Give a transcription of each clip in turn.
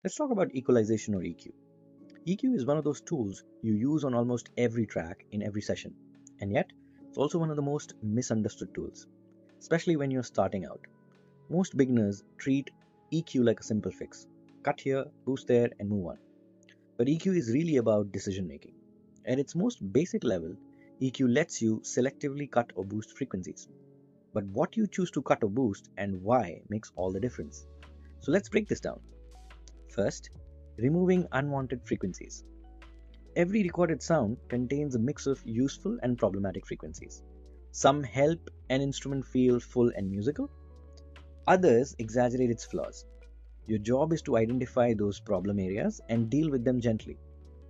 Let's talk about equalization or EQ. EQ is one of those tools you use on almost every track in every session, and yet it's also one of the most misunderstood tools, especially when you're starting out. Most beginners treat EQ like a simple fix: cut here, boost there, and move on. But EQ is really about decision making. At its most basic level, EQ lets you selectively cut or boost frequencies. But what you choose to cut or boost and why makes all the difference. So let's break this down. First, removing unwanted frequencies. Every recorded sound contains a mix of useful and problematic frequencies. Some help an instrument feel full and musical, others exaggerate its flaws. Your job is to identify those problem areas and deal with them gently.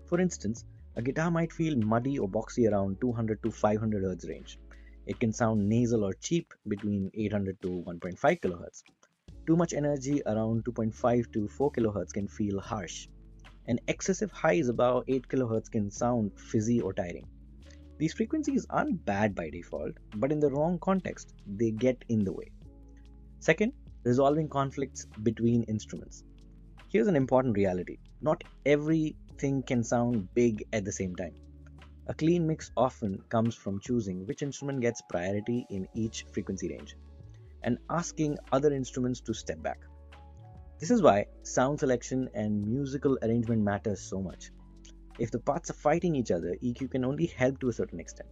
For instance, a guitar might feel muddy or boxy around 200 to 500 Hz range. It can sound nasal or cheap between 800 to 1.5 kHz. Too much energy around 2.5 to 4 kHz can feel harsh, and excessive highs above 8 kHz can sound fizzy or tiring. These frequencies aren't bad by default, but in the wrong context, they get in the way. Second, resolving conflicts between instruments. Here's an important reality: not everything can sound big at the same time. A clean mix often comes from choosing which instrument gets priority in each frequency range and asking other instruments to step back. This is why sound selection and musical arrangement matters so much. If the parts are fighting each other, EQ can only help to a certain extent.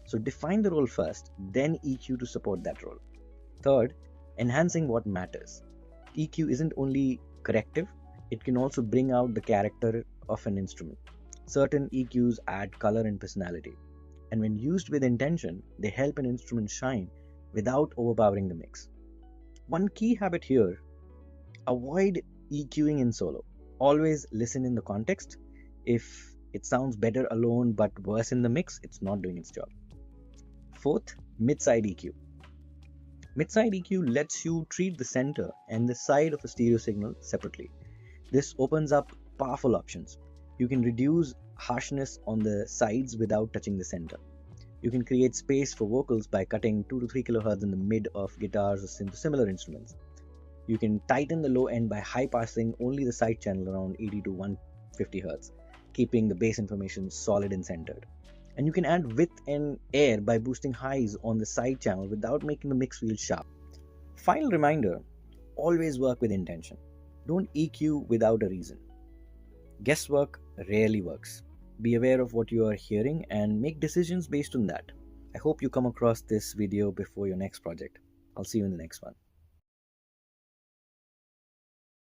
So define the role first, then EQ to support that role. Third, enhancing what matters. EQ isn't only corrective, it can also bring out the character of an instrument. Certain EQs add color and personality, and when used with intention, they help an instrument shine without overpowering the mix. One key habit here: avoid EQing in solo. Always listen in the context. If it sounds better alone but worse in the mix, it's not doing its job. Fourth, mid-side EQ. Mid-side EQ lets you treat the center and the side of a stereo signal separately. This opens up powerful options. You can reduce harshness on the sides without touching the center. You can create space for vocals by cutting 2 to 3 kHz in the mid of guitars or similar instruments. You can tighten the low end by high passing only the side channel around 80 to 150 Hz, keeping the bass information solid and centered. And you can add width and air by boosting highs on the side channel without making the mix feel sharp. Final reminder: always work with intention. Don't EQ without a reason. Guesswork rarely works. Be aware of what you are hearing and make decisions based on that. I hope you come across this video before your next project. I'll see you in the next one.